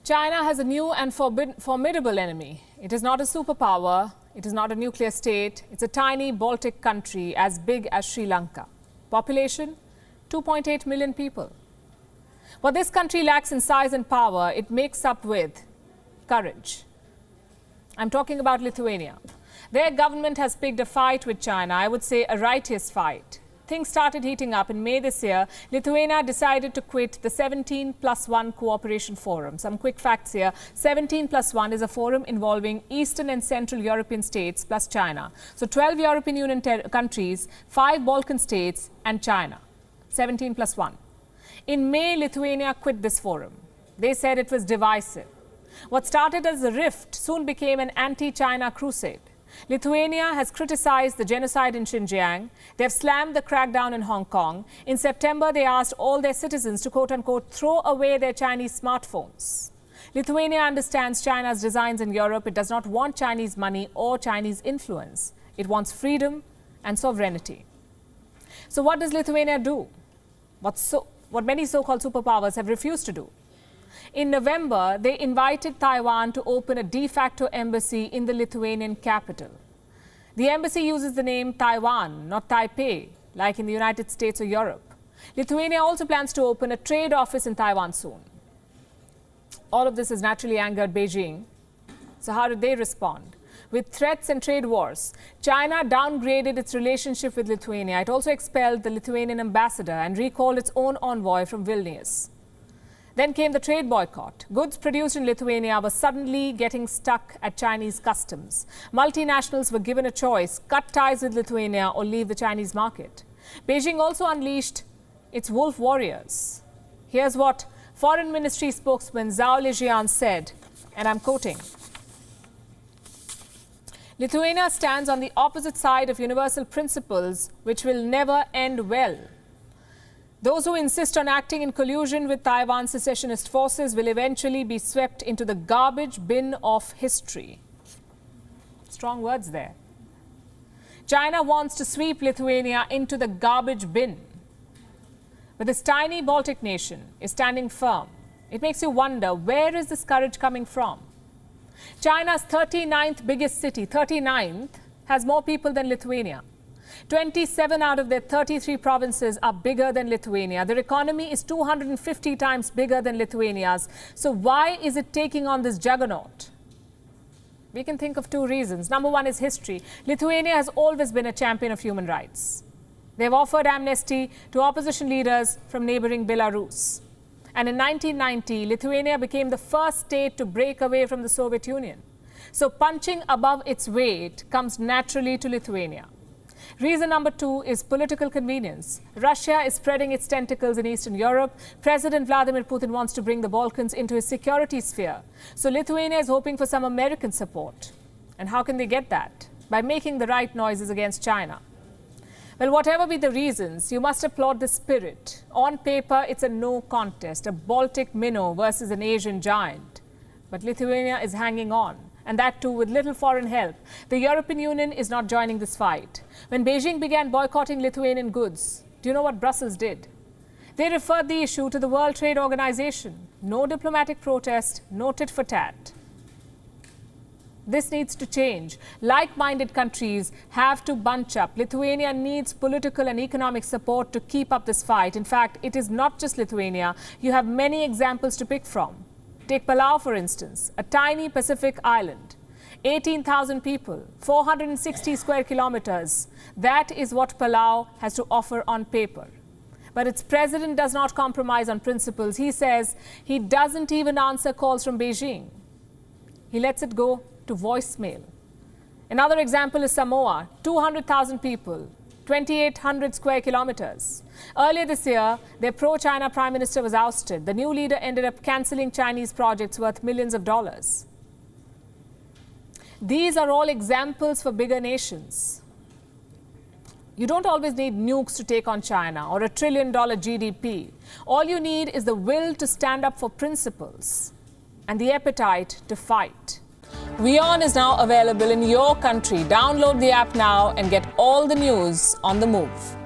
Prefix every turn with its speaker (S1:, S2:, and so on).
S1: China has a new and formidable enemy. It is not a superpower. It is not a nuclear state. It's a tiny Baltic country as big as Sri Lanka. Population, 2.8 million people. What this country lacks in size and power, it makes up with courage. I'm talking about Lithuania. Their government has picked a fight with China, I would say a righteous fight. Things started heating up in May this year. Lithuania decided to quit the 17+1 Cooperation Forum. Some quick facts here. 17+1 is a forum involving Eastern and Central European states plus China. So 12 European Union countries, 5 Balkan states and China. 17+1. In May, Lithuania quit this forum. They said it was divisive. What started as a rift soon became an anti-China crusade. Lithuania has criticized the genocide in Xinjiang. They have slammed the crackdown in Hong Kong. In September, they asked all their citizens to, quote-unquote, throw away their Chinese smartphones. Lithuania understands China's designs in Europe. It does not want Chinese money or Chinese influence. It wants freedom and sovereignty. So what does Lithuania do? What many so-called superpowers have refused to do. In November, they invited Taiwan to open a de facto embassy in the Lithuanian capital. The embassy uses the name Taiwan, not Taipei, like in the United States or Europe. Lithuania also plans to open a trade office in Taiwan soon. All of this has naturally angered Beijing. So how did they respond? With threats and trade wars, China downgraded its relationship with Lithuania. It also expelled the Lithuanian ambassador and recalled its own envoy from Vilnius. Then came the trade boycott. Goods produced in Lithuania were suddenly getting stuck at Chinese customs. Multinationals were given a choice: cut ties with Lithuania or leave the Chinese market. Beijing also unleashed its wolf warriors. Here's what Foreign Ministry spokesman Zhao Lijian said, and I'm quoting: Lithuania stands on the opposite side of universal principles which will never end well. Those who insist on acting in collusion with Taiwan's secessionist forces will eventually be swept into the garbage bin of history. Strong words there. China wants to sweep Lithuania into the garbage bin. But this tiny Baltic nation is standing firm. It makes you wonder, where is this courage coming from? China's 39th biggest city, 39th, has more people than Lithuania. 27 out of their 33 provinces are bigger than Lithuania. Their economy is 250 times bigger than Lithuania's. So why is it taking on this juggernaut? We can think of two reasons. Number one is history. Lithuania has always been a champion of human rights. They've offered amnesty to opposition leaders from neighboring Belarus. And in 1990, Lithuania became the first state to break away from the Soviet Union. So punching above its weight comes naturally to Lithuania. Reason number two is political convenience. Russia is spreading its tentacles in Eastern Europe. President Vladimir Putin wants to bring the Balkans into his security sphere. So Lithuania is hoping for some American support. And how can they get that? By making the right noises against China. Well, whatever be the reasons, you must applaud the spirit. On paper, it's a no contest, a Baltic minnow versus an Asian giant. But Lithuania is hanging on. And that too with little foreign help. The European Union is not joining this fight. When Beijing began boycotting Lithuanian goods, do you know what Brussels did? They referred the issue to the World Trade Organization. No diplomatic protest, no tit for tat. This needs to change. Like-minded countries have to bunch up. Lithuania needs political and economic support to keep up this fight. In fact, it is not just Lithuania. You have many examples to pick from. Take Palau, for instance, a tiny Pacific island, 18,000 people, 460 square kilometers. That is what Palau has to offer on paper. But its president does not compromise on principles. He says he doesn't even answer calls from Beijing. He lets it go to voicemail. Another example is Samoa, 200,000 people, 2,800 square kilometers. Earlier this year, their pro-China prime minister was ousted. The new leader ended up cancelling Chinese projects worth millions of dollars. These are all examples for bigger nations. You don't always need nukes to take on China or $1 trillion GDP. All you need is the will to stand up for principles and the appetite to fight. WION is now available in your country. Download the app now and get all the news on the move.